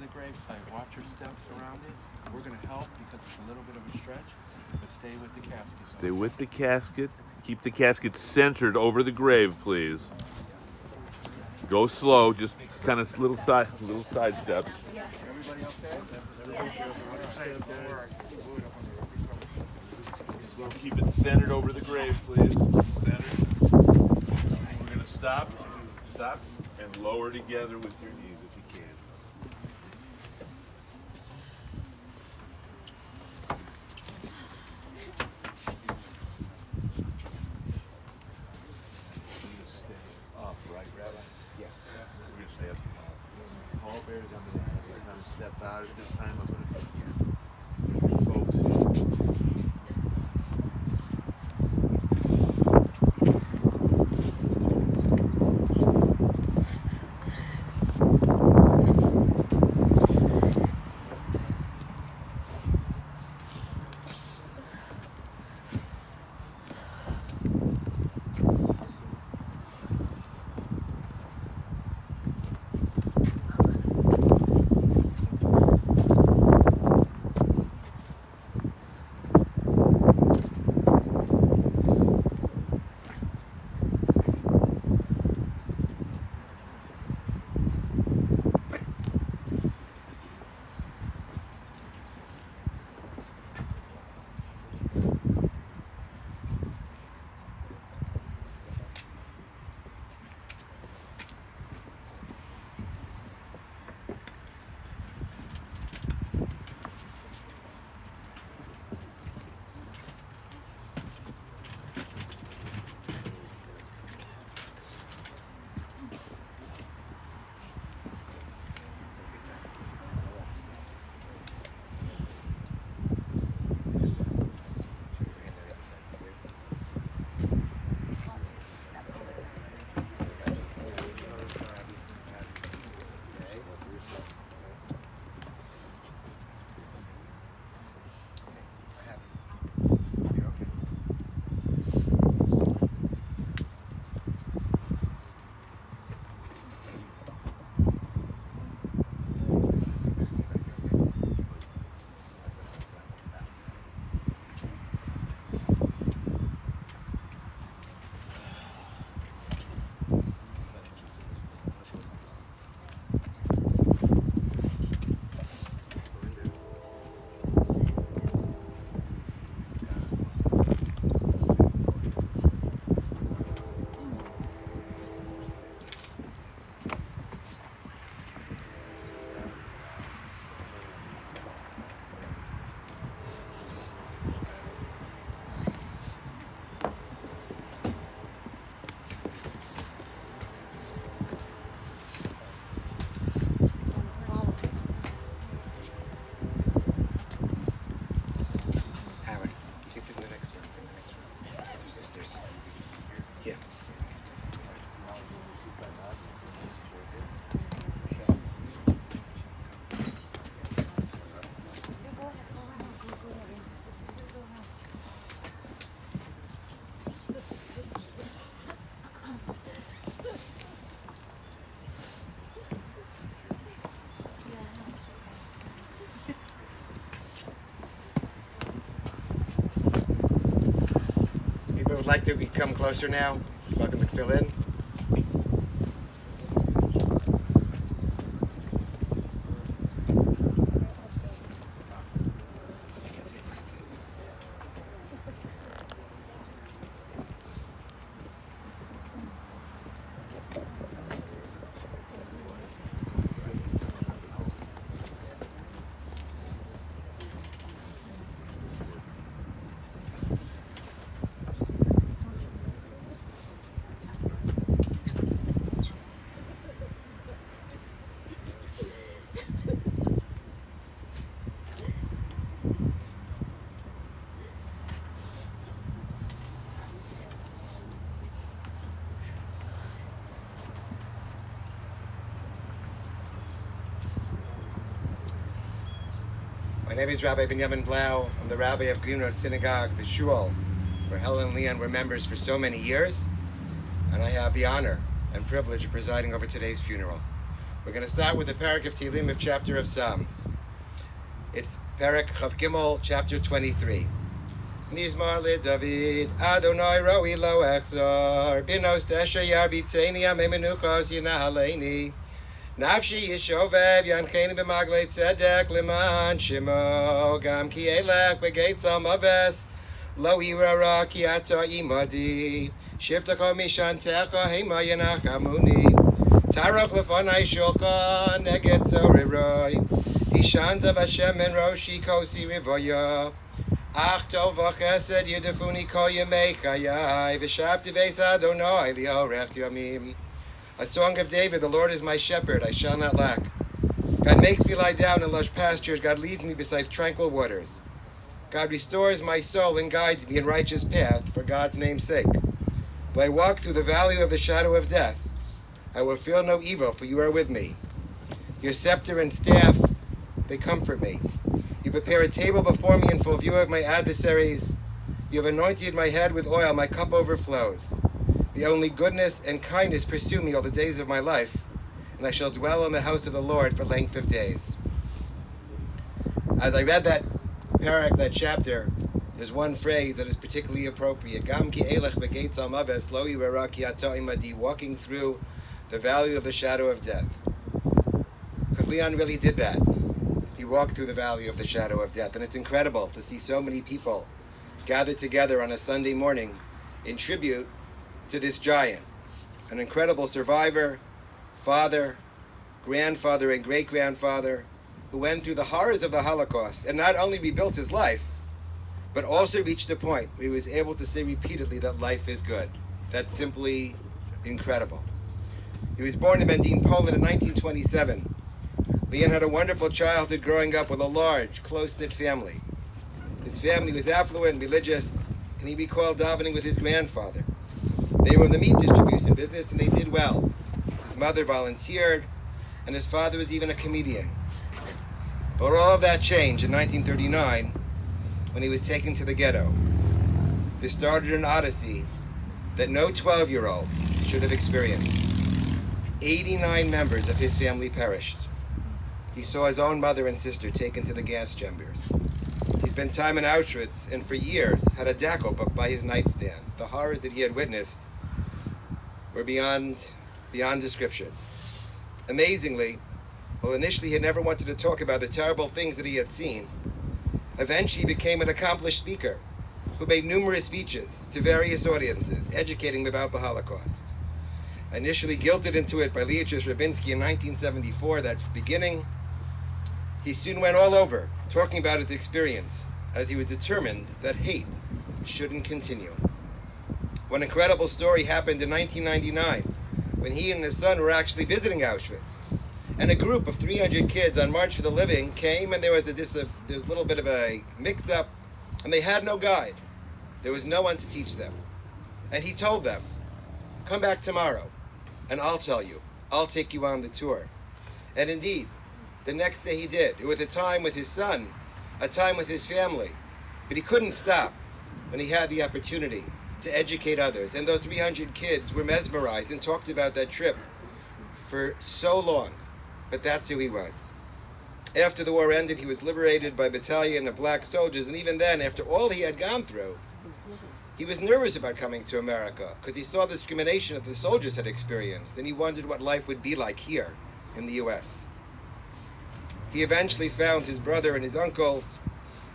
the gravesite. Watch your steps around it. We're going to help because it's a little bit of a stretch, but stay with the casket. Stay with the casket. Keep the casket centered over the grave, please. Go slow, just kind of little side steps. Everybody okay? Slow, keep it centered over the grave, please. Centered. We're going to stop, and lower together with your knees if you can. Step out at this time. I'm going to focus. Would like to come closer now. Welcome to fill in. My name is Rabbi Benjamin Blau. I'm the Rabbi of Greenwood Synagogue, the Shul, where Helen and Leon were members for so many years, and I have the honor and privilege of presiding over today's funeral. We're going to start with the Parak of Tehillim of chapter of Psalms. It's Parak Chav Gimel, chapter 23. Mizmar le David, Adonai roi lo echzor, binos tesha yarbitzeni amemenuchos yinahaleni, nafshi yishovev yancheni b'maglei tzedek leman shimo, gam ki elech b'geit zamaves, lo irara ki ata imadi, shiftako mishantecha hema yanachamuni, tarok lefanai shulchan neget zoriroi, hishanta v'Hashem en roshi kosi rivoya, Ach tov v'chesed yidafuni kol yemei chayai, v'shabti beis Adonai li'orech yomim. A song of David, the Lord is my shepherd, I shall not lack. God makes me lie down in lush pastures, God leads me beside tranquil waters. God restores my soul and guides me in righteous path for God's name's sake. Though I walk through the valley of the shadow of death, I will feel no evil, for you are with me. Your scepter and staff, they comfort me. You prepare a table before me in full view of my adversaries. You have anointed my head with oil, my cup overflows. The only goodness and kindness pursue me all the days of my life, and I shall dwell in the house of the Lord for length of days. As I read that parak, that chapter, there's one phrase that is particularly appropriate. Gam ki elech v'geit zamaves lo yirara ki ata imadi, walking through the valley of the shadow of death. Because Leon really did that. He walked through the valley of the shadow of death, and it's incredible to see so many people gathered together on a Sunday morning in tribute to this giant, an incredible survivor, father, grandfather, and great-grandfather who went through the horrors of the Holocaust and not only rebuilt his life, but also reached a point where he was able to say repeatedly that life is good. That's simply incredible. He was born in Mendin, Poland in 1927. Leon had a wonderful childhood growing up with a large, close-knit family. His family was affluent and religious, and he recalled davening with his grandfather. They were in the meat distribution business, and they did well. His mother volunteered, and his father was even a comedian. But all of that changed in 1939 when he was taken to the ghetto. This started an odyssey that no 12-year-old should have experienced. 89 members of his family perished. He saw his own mother and sister taken to the gas chambers. He spent time in Auschwitz and for years had a Dacko book by his nightstand. The horrors that he had witnessed were beyond description. Amazingly, while initially he had never wanted to talk about the terrible things that he had seen, eventually he became an accomplished speaker who made numerous speeches to various audiences, educating them about the Holocaust. Initially guilted into it by Leochus Rabinsky in 1974, that beginning, he soon went all over, talking about his experience, as he was determined that hate shouldn't continue. One incredible story happened in 1999, when he and his son were actually visiting Auschwitz. And a group of 300 kids on March for the Living came, and there was a little bit of a mix-up, and they had no guide. There was no one to teach them. And he told them, come back tomorrow, and I'll tell you. I'll take you on the tour. And indeed, the next day he did. It was a time with his son, a time with his family. But he couldn't stop when he had the opportunity to educate others. And those 300 kids were mesmerized and talked about that trip for so long. But that's who he was. After the war ended, he was liberated by a battalion of black soldiers. And even then, after all he had gone through, he was nervous about coming to America because he saw the discrimination that the soldiers had experienced. And he wondered what life would be like here in the U.S. He eventually found his brother and his uncle.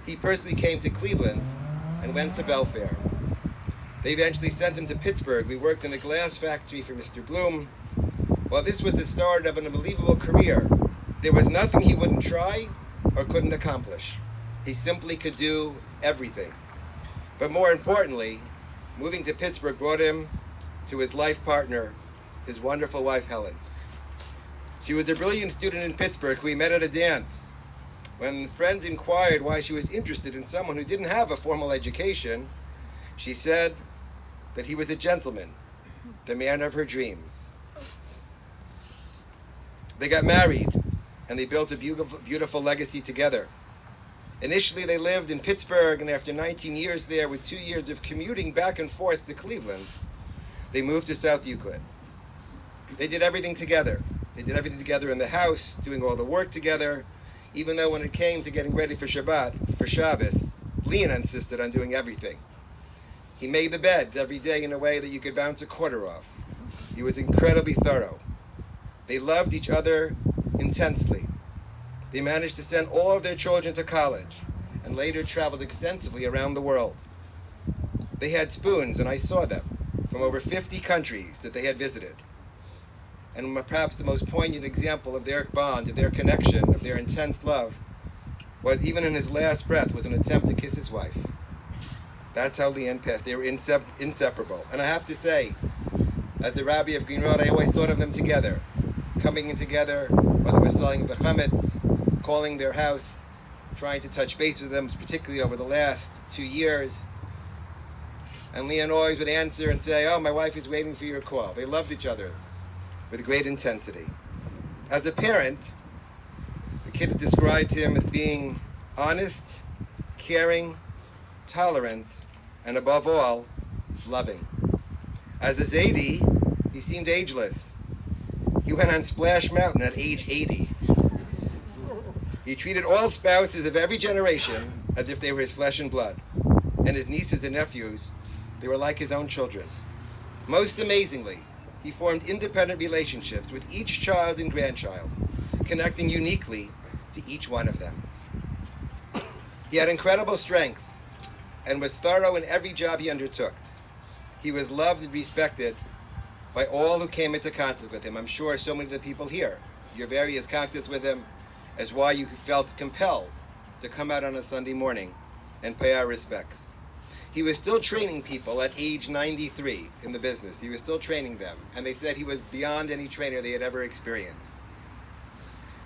He personally came to Cleveland and went to Belfair. They eventually sent him to Pittsburgh. We worked in a glass factory for Mr. Bloom. While this was the start of an unbelievable career, there was nothing he wouldn't try or couldn't accomplish. He simply could do everything. But more importantly, moving to Pittsburgh brought him to his life partner, his wonderful wife, Helen. She was a brilliant student in Pittsburgh who he met at a dance. When friends inquired why she was interested in someone who didn't have a formal education, she said that he was a gentleman, the man of her dreams. They got married, and they built a beautiful legacy together. Initially, they lived in Pittsburgh, and after 19 years there, with 2 years of commuting back and forth to Cleveland, they moved to South Euclid. They did everything together. They did everything together in the house, doing all the work together, even though when it came to getting ready for Shabbat, for Shabbos, Leon insisted on doing everything. He made the beds every day in a way that you could bounce a quarter off. He was incredibly thorough. They loved each other intensely. They managed to send all of their children to college and later traveled extensively around the world. They had spoons, and I saw them, from over 50 countries that they had visited. And perhaps the most poignant example of their bond, of their connection, of their intense love, was even in his last breath was an attempt to kiss his wife. That's how Leon passed. They were inseparable. And I have to say, as the Rabbi of Green Road, I always thought of them together, coming in together, whether it was selling Berkowitz, calling their house, trying to touch base with them, particularly over the last 2 years. And Leon always would answer and say, "Oh, my wife is waiting for your call." They loved each other with great intensity. As a parent, the kids described him as being honest, caring, tolerant, and above all, loving. As a Zaidi, he seemed ageless. He went on Splash Mountain at age 80. He treated all spouses of every generation as if they were his flesh and blood. And his nieces and nephews, they were like his own children. Most amazingly, he formed independent relationships with each child and grandchild, connecting uniquely to each one of them. He had incredible strength and was thorough in every job he undertook. He was loved and respected by all who came into contact with him. I'm sure so many of the people here, your various contacts with him, is why you felt compelled to come out on a Sunday morning and pay our respects. He was still training people at age 93 in the business. He was still training them, and they said he was beyond any trainer they had ever experienced.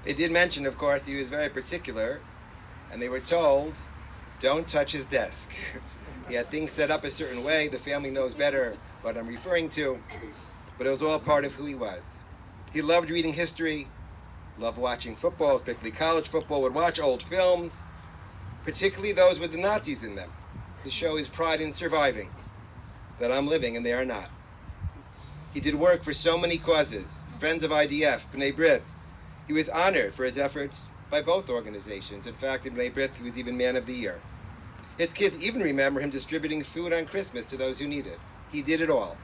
They did mention, of course, he was very particular, and they were told, don't touch his desk. He had things set up a certain way. The family knows better what I'm referring to, but it was all part of who he was. He loved reading history, loved watching football, particularly college football, would watch old films, particularly those with the Nazis in them, to show his pride in surviving, that I'm living and they are not. He did work for so many causes, Friends of IDF, B'nai B'rith. He was honored for his efforts by both organizations. In fact, in B'nai B'rith, he was even Man of the Year. His kids even remember him distributing food on Christmas to those who needed. He did it all.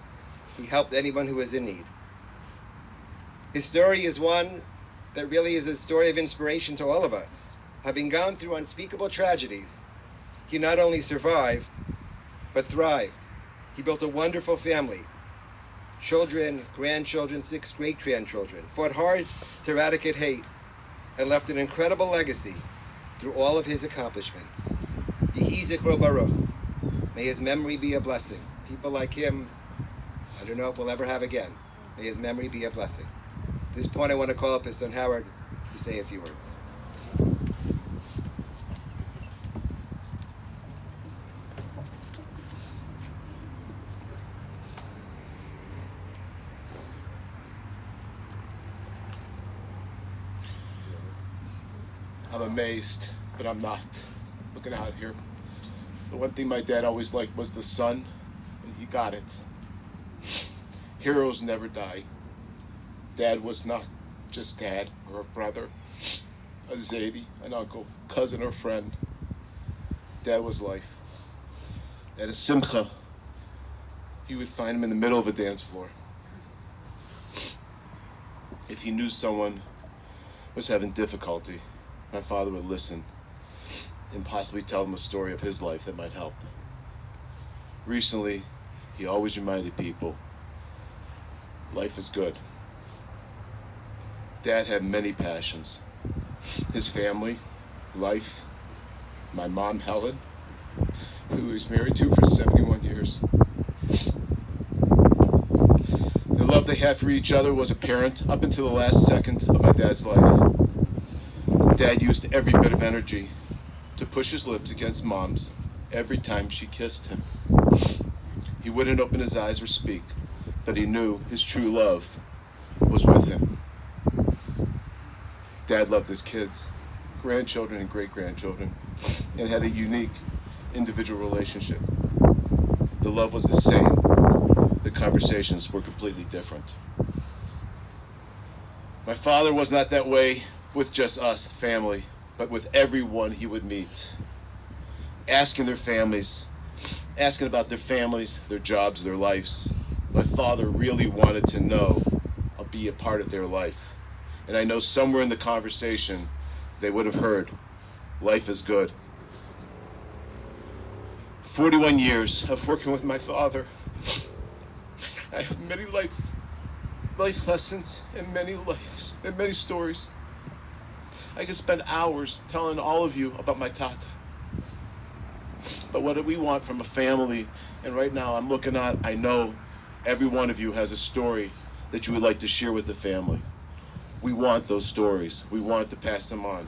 He helped anyone who was in need. His story is one that really is a story of inspiration to all of us. Having gone through unspeakable tragedies, he not only survived, but thrived. He built a wonderful family. Children, grandchildren, 6 great-grandchildren. Fought hard to eradicate hate and left an incredible legacy through all of his accomplishments. Yehi Zikro Baruch. May his memory be a blessing. People like him, I don't know if we'll ever have again. May his memory be a blessing. At this point, I want to call up his son Howard to say a few words. I'm amazed, but I'm not. Looking out here. The one thing my dad always liked was the sun, and he got it. Heroes never die. Dad was not just dad or a brother, a Zaidi, an uncle, cousin or friend. Dad was life. At a simcha, you would find him in the middle of a dance floor. If he knew someone was having difficulty, my father would listen and possibly tell them a story of his life that might help. Recently, he always reminded people, life is good. Dad had many passions. His family, life, my mom, Helen, who he was married to for 71 years. The love they had for each other was apparent up until the last second of my dad's life. Dad used every bit of energy to push his lips against Mom's every time she kissed him. He wouldn't open his eyes or speak, but he knew his true love was with him. Dad loved his kids, grandchildren and great-grandchildren, and had a unique individual relationship. The love was the same. The conversations were completely different. My father was not that way with just us, family, but with everyone he would meet. Asking about their families, their jobs, their lives. My father really wanted to know or be a part of their life. And I know somewhere in the conversation they would have heard, life is good. 41 years of working with my father. I have many life lessons and many lives and many stories. I could spend hours telling all of you about my tata. But what do we want from a family? And right now I'm looking at, I know every one of you has a story that you would like to share with the family. We want those stories. We want to pass them on.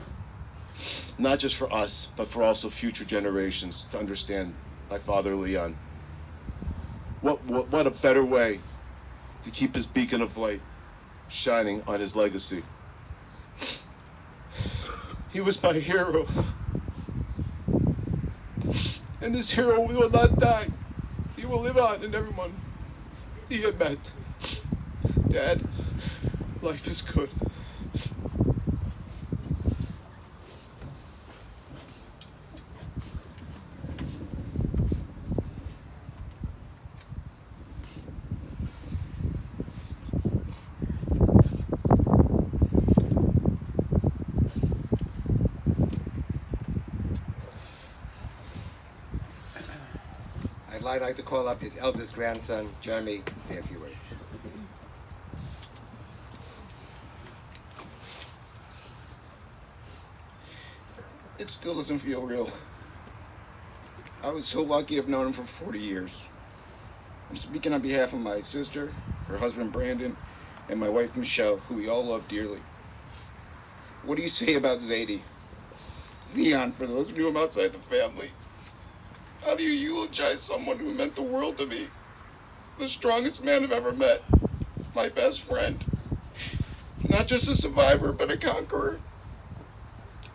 Not just for us, but for also future generations to understand my father Leon. What a better way to keep his beacon of light shining on his legacy. He was my hero. And this hero will not die. He will live on in everyone he had met. Dad, life is good. I'd like to call up his eldest grandson, Jeremy, to say a few words. It still doesn't feel real. I was so lucky to have known him for 40 years. I'm speaking on behalf of my sister, her husband Brandon, and my wife Michelle, who we all love dearly. What do you say about Zadie? Leon, for those who knew him outside the family. How do you eulogize someone who meant the world to me? The strongest man I've ever met. My best friend. Not just a survivor, but a conqueror.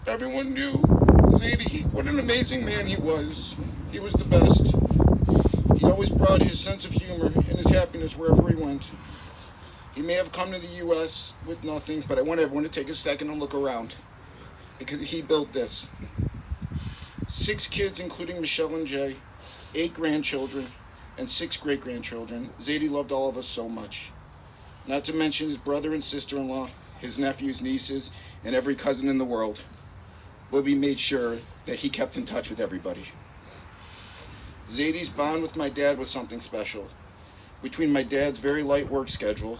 Everyone knew Zadie, what an amazing man he was. He was the best. He always brought his sense of humor and his happiness wherever he went. He may have come to the U.S. with nothing, but I want everyone to take a second and look around. Because he built this. 6 kids, including Michelle and Jay, 8 grandchildren, and 6 great-grandchildren. Zadie loved all of us so much. Not to mention his brother and sister-in-law, his nephews, nieces, and every cousin in the world. Bobby made sure that he kept in touch with everybody. Zadie's bond with my dad was something special. Between my dad's very light work schedule,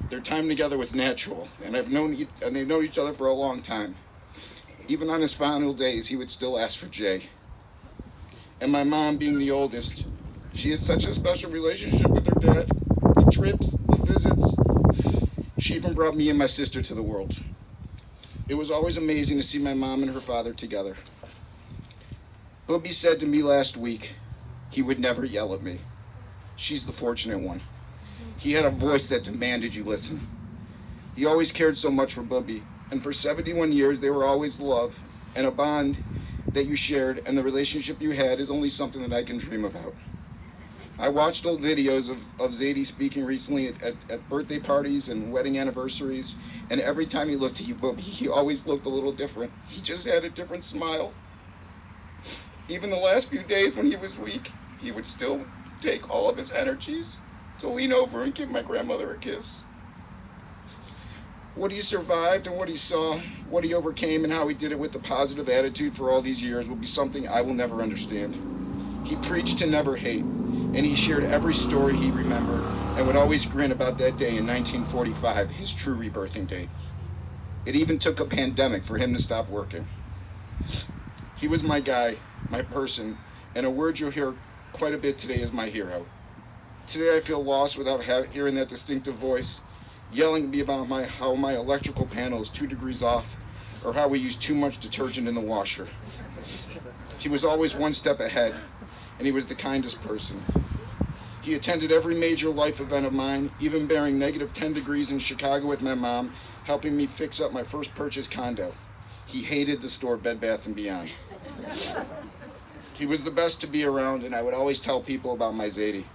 their time together was natural, and they've known each other for a long time. Even on his final days, he would still ask for Jay. And my mom, being the oldest, she had such a special relationship with her dad. The trips, the visits. She even brought me and my sister to the world. It was always amazing to see my mom and her father together. Bobby said to me last week, he would never yell at me. She's the fortunate one. He had a voice that demanded you listen. He always cared so much for Bobby. And for 71 years, they were always love and a bond that you shared, and the relationship you had is only something that I can dream about. I watched old videos of Zadie speaking recently at birthday parties and wedding anniversaries, and every time he looked at you, Bobby, he always looked a little different. He just had a different smile. Even the last few days when he was weak, he would still take all of his energies to lean over and give my grandmother a kiss. What he survived and what he saw, what he overcame, and how he did it with a positive attitude for all these years will be something I will never understand. He preached to never hate, and he shared every story he remembered and would always grin about that day in 1945, his true rebirthing date. It even took a pandemic for him to stop working. He was my guy, my person, and a word you'll hear quite a bit today is my hero. Today I feel lost without hearing that distinctive voice, yelling at me about how my electrical panel is 2 degrees off, or how we use too much detergent in the washer. He was always one step ahead, and he was the kindest person. He attended every major life event of mine, even bearing negative 10 degrees in Chicago with my mom, helping me fix up my first purchase condo. He hated the store Bed Bath & Beyond. He was the best to be around, and I would always tell people about my Zadie.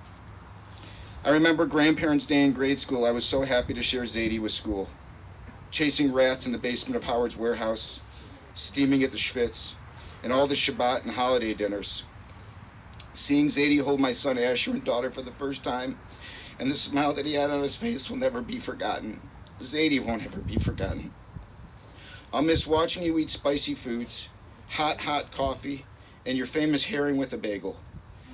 I remember Grandparents' Day in grade school. I was so happy to share Zadie with school. chasing rats in the basement of Howard's warehouse, steaming at the Schwitz, and all the Shabbat and holiday dinners. Seeing Zadie hold my son Asher and daughter for the first time, and the smile that he had on his face will never be forgotten. Zadie won't ever be forgotten. I'll miss watching you eat spicy foods, hot coffee, and your famous herring with a bagel.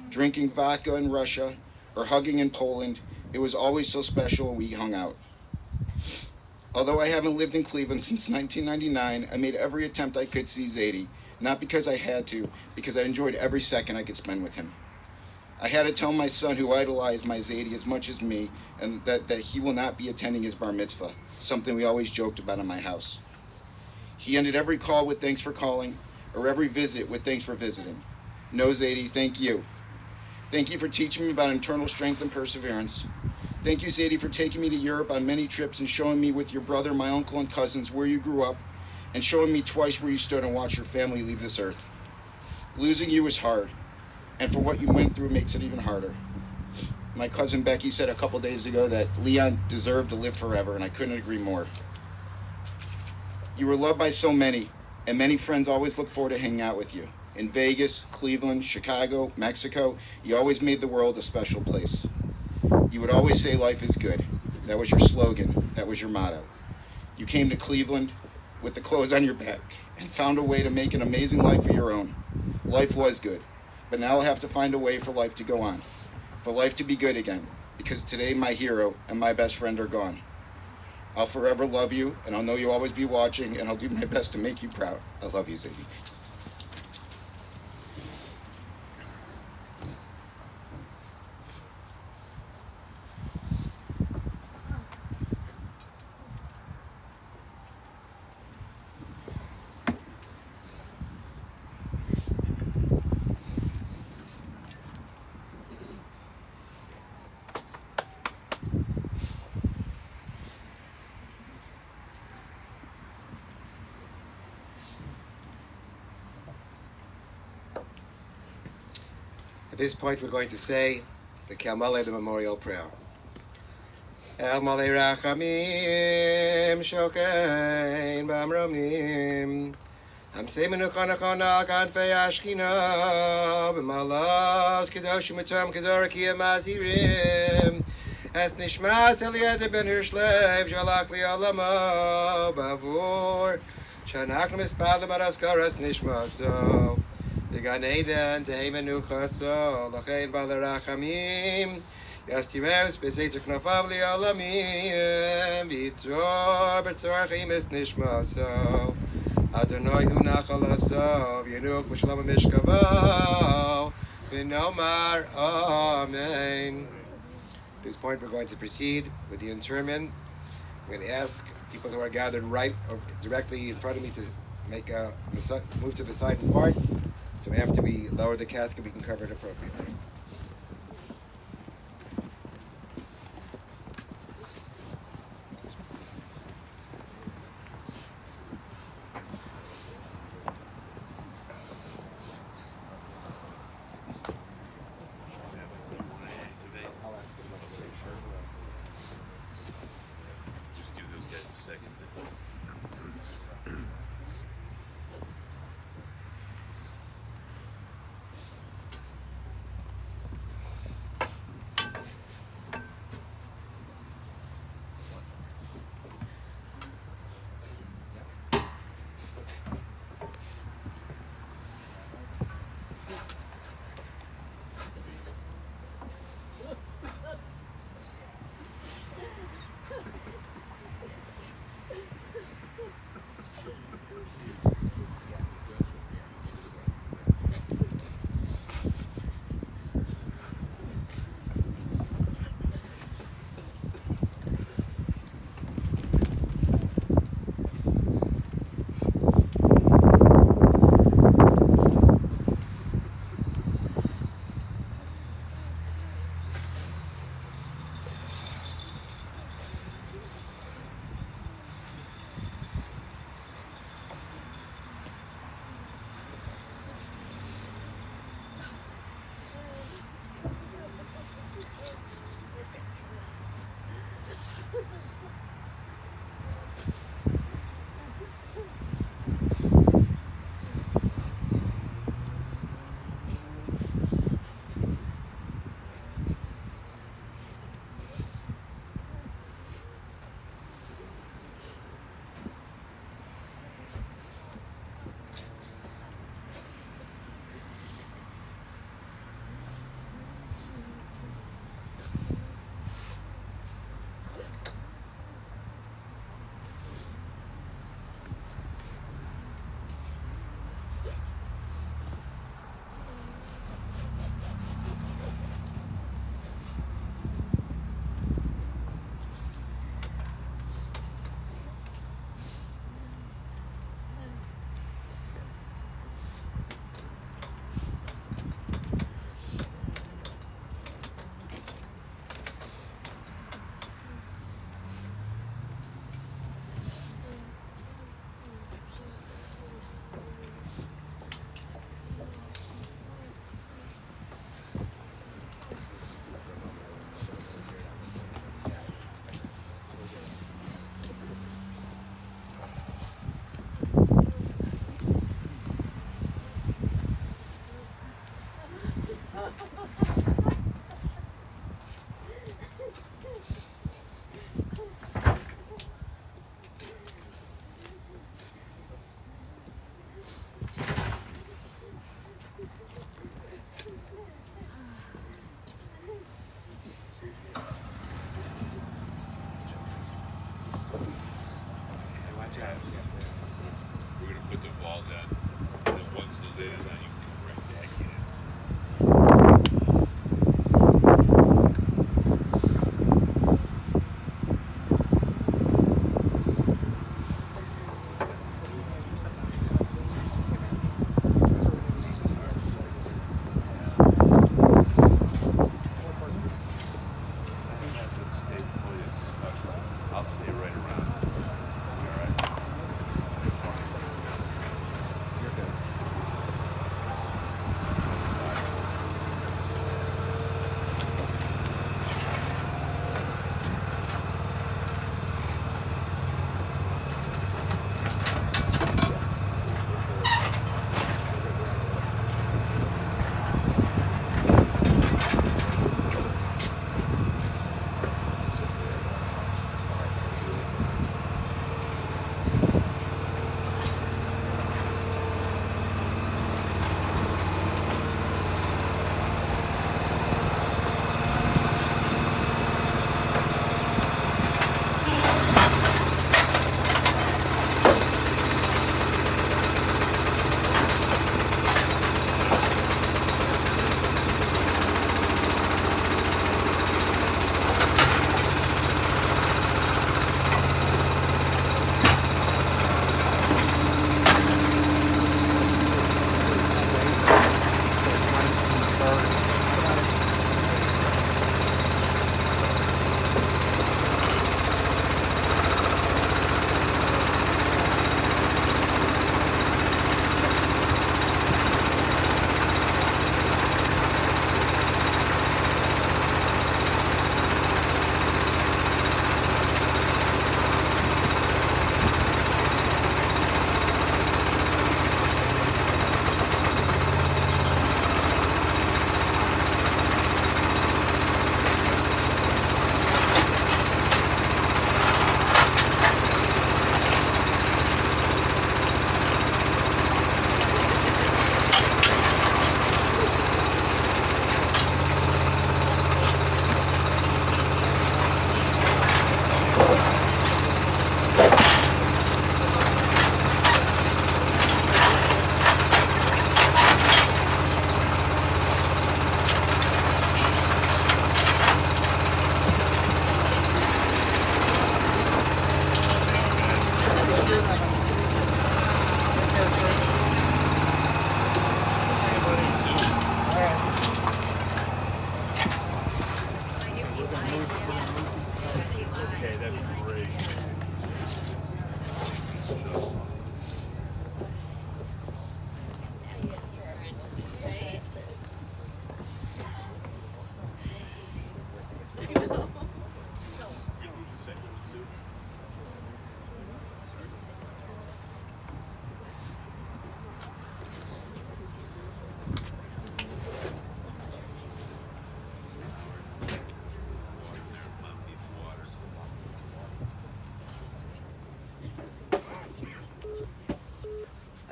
Drinking vodka in Russia or hugging in Poland, it was always so special when we hung out. Although I haven't lived in Cleveland since 1999, I made every attempt I could see Zadie, not because I had to, because I enjoyed every second I could spend with him. I had to tell my son, who idolized my Zadie as much as me, and that he will not be attending his bar mitzvah, something we always joked about in my house. He ended every call with thanks for calling, or every visit with thanks for visiting. No, Zadie, thank you. Thank you for teaching me about internal strength and perseverance. Thank you, Zadie, for taking me to Europe on many trips and showing me with your brother, my uncle, and cousins where you grew up, and showing me twice where you stood and watched your family leave this earth. Losing you is hard, and for what you went through makes it even harder. My cousin Becky said a couple days ago that Leon deserved to live forever, and I couldn't agree more. You were loved by so many, and many friends always look forward to hanging out with you. In Vegas, Cleveland, Chicago, Mexico, you always made the world a special place. You would always say life is good. That was your slogan. That was your motto. You came to Cleveland with the clothes on your back and found a way to make an amazing life of your own. Life was good, but now I'll have to find a way for life to go on, for life to be good again, because today my hero and my best friend are gone. I'll forever love you, and I'll know you'll always be watching, and I'll do my best to make you proud. I love you, Zadie. At this point, we're going to say the Kelmale, the memorial prayer. El Malei Rachamim Shokein Bamromim Hamsei Menucha Nachona Kanfei Ashkina B'malas Kedoshim Etom Kedoraki Amazirim Es Nishmat Eliad Ben Hirshlev Shalach Li'olamo Bavur Shanachnu Mispad L'Maraskaras Nishmaso Gan Eden Tehei Menucha So Lachein B'al Rachamim Yastimeus B'Seitzer Knafav Li'olamim V'Yitzor B'Tzor Chaim Es Nishmaso Adonai Hu Nachal Asov Yenuch B'Shalom Mishkavo V'Nomar Amen. At this point, we're going to proceed with the interment. I'm going to ask people who are gathered right or directly in front of me to make a move to the side and part. So after we lower the casket, we can cover it appropriately. Just give those guys a second.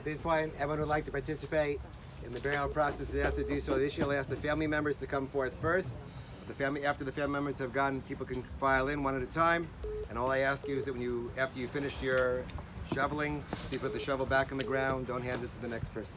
this point, everyone would like to participate in the burial process, they have to do so. This year, I'll ask the family members to come forth first. After the family members have gone, people can file in one at a time. And all I ask you is that after you finish your shoveling, you put the shovel back in the ground. Don't hand it to the next person.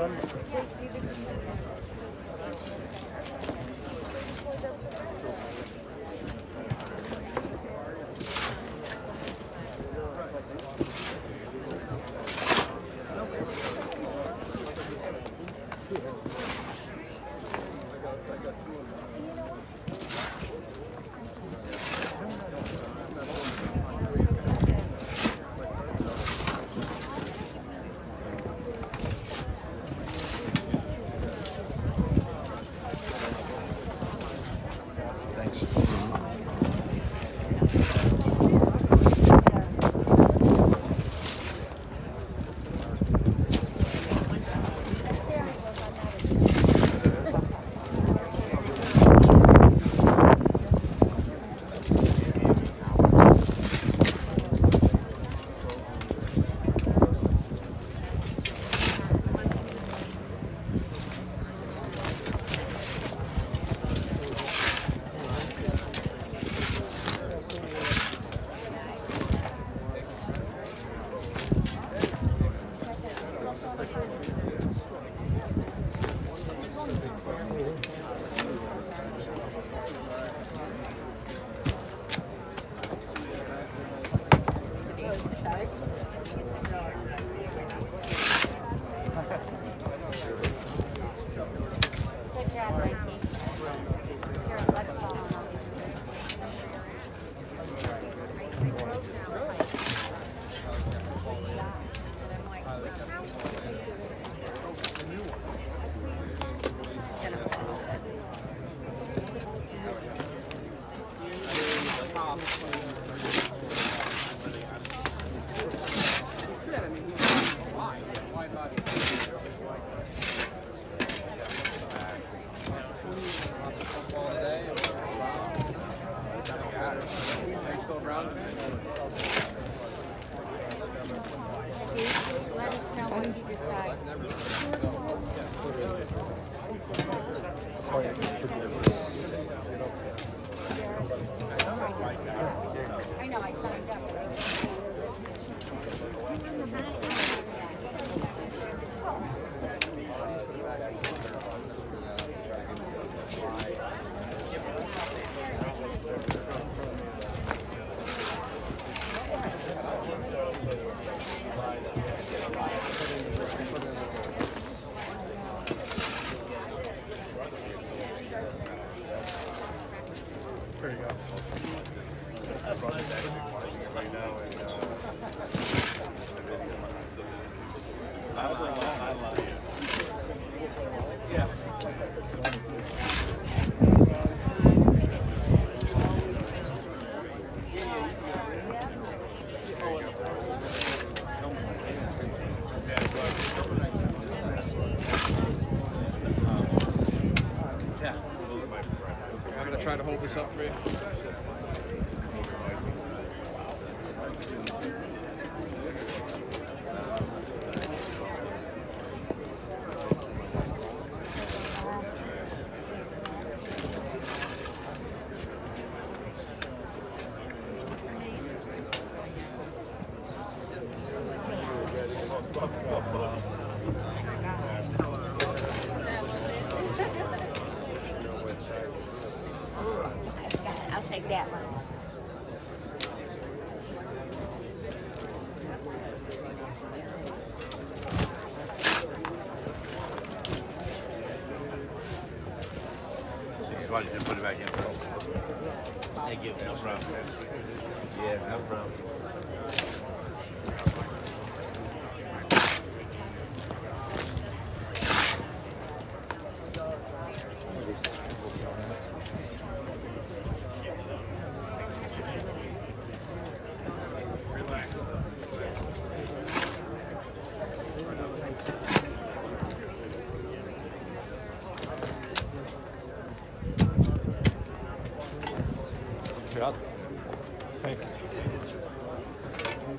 Thanks. Good job, Mikey. Here, let's fall on all Let us know when you decide. I know, I signed up. I'm gonna try to hold this up for you. I'll take that one. Just wanted to put it back in. Thank you. No problem. Yeah, no problem. Yeah. Thank you.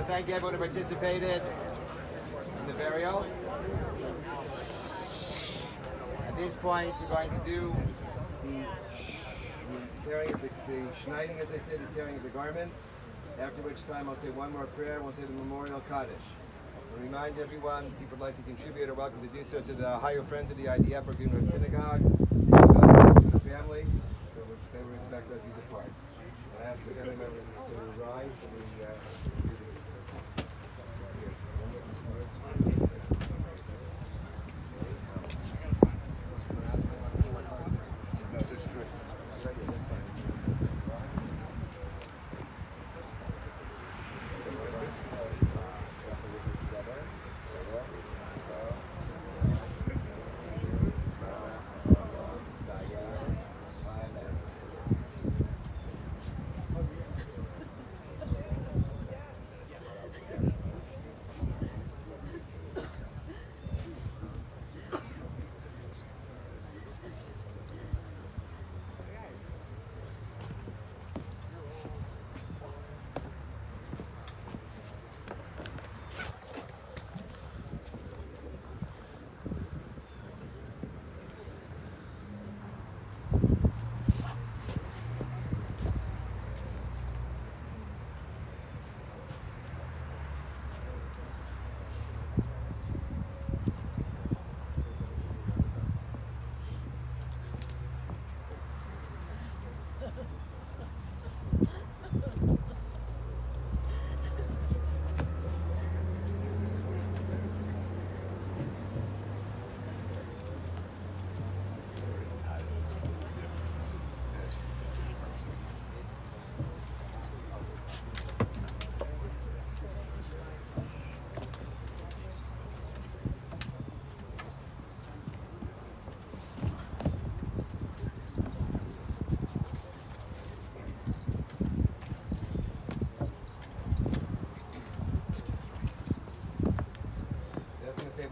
to thank everyone who participated in the burial. At this point, we're going to do the tearing of the schneiding, as they say, the tearing of the garment. After which time I'll say one more prayer, we'll say the memorial Kaddish. I'll remind everyone, if people would like to contribute, are welcome to do so to the higher friends of the IDF or Greenwood Synagogue. Thank you very much for the family, so which they will respect as we depart. I ask the family members to rise and we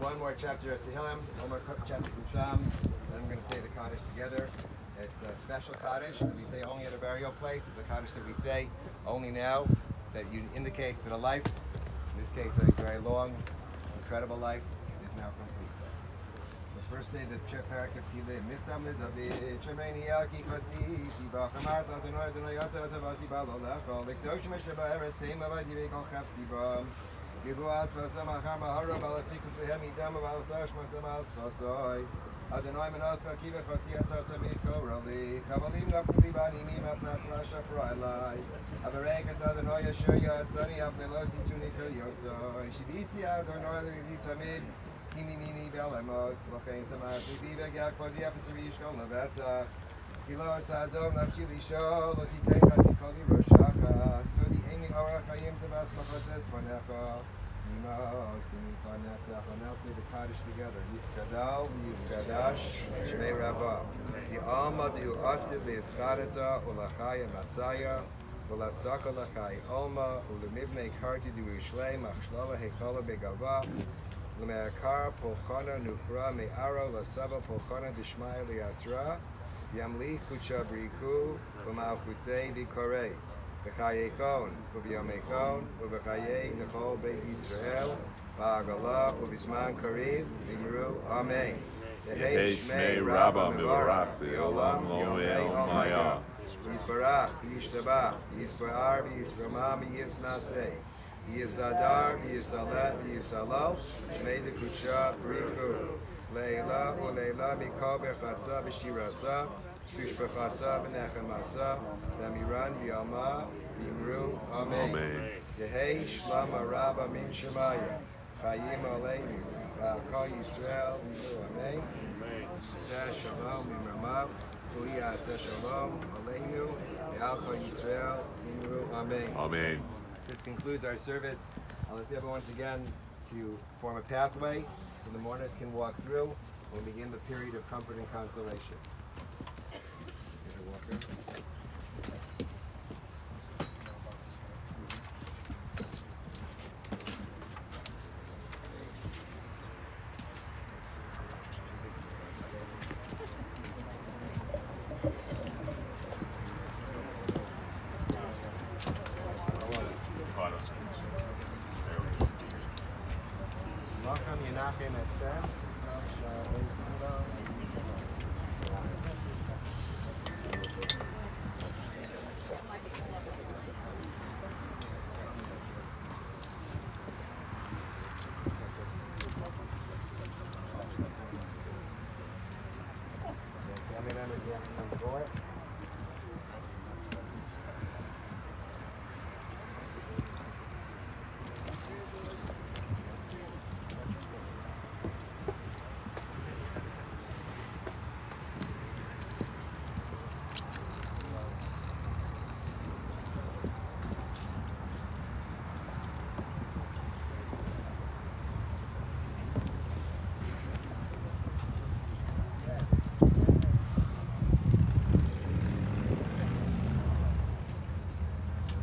one more chapter of Tehillim, one more chapter from Psalms, then we're going to say the Kaddish together. It's a special Kaddish that we say only at a burial place. It's a Kaddish that we say only now, that you indicate that a life, in this case a very long, incredible life, is now complete. The first day the parak of Tehillim, Michtam David, Shemeni Yaki Chasi, Sibach Amarta, Adonai Adonai Yata Tavasi Balo Lachol, Vikdosh Meshaba Eretz Heim Avad Yirikol Chaf Sibam. Givuat Vasam Acham Ahara Balasikus Behemi Dam Balasash Masam Al Sasoi Adonai Menaska Kiva Kosiata Tamiko Rali Kavalim Nafli Bani Mimap Rasha Prailai Abarekas Adonai Yashaya Atzani Afnelosi Tunika Yosoi Shibisi Adonai Tamid Kimimini Belemot Lochain Tamar Viva Gakva Diapatri Shkol Navata Kilo Tadom Nafshi Lisho Loki Taimati Koli Roshaka Todi Amy Orachayim Tabas Machases Monaco Nimo Kimifanetach and now the Kaddish together Yiskadal Yiskadash Shmei Rabbah the Alma Du Asid Liskadata Ulachaya Masaya Ulasaka Lachai Alma Ulemivne Karti Du Ushlei Machshlala Hekola Begava Lemeakar Polchana Nuchra Me'ara Lasava Polchana Dishmaya Liasra Yamli Kucha Briku Umalkusei Vikorei B'chayechon, u'v'yamechon, u'v'chayei nechol Beit Yisrael, ba'agala, u'v'zman kariv, v'imru, Amen. Yehei Shmei Rabba Mivarach, v'olam yomei omaya. Yisbarach, v'yishtabach, v'yisbar, v'yisramah, v'yisnaseh. V'yisadar, v'yisalet, v'yisalal, Shmei Dekucha, Brichu. Leila, u'leila, mikol berchasa, v'shirasa, V'shpachasa v'nechamasa, Damiran v'yalma, v'imru, Amen. Yehei shlama rabba min shemaya, Chayim aleinu, v'akol Yisrael, v'imru, Amen. Yisrael shalom v'imramav, Uli yaseh shalom, aleinu, v'akol Yisrael, v'imru, Amen. Amen. This concludes our service. I'll ask everyone once again to form a pathway so the mourners can walk through when we begin the period of comfort and consolation. Okay, next time.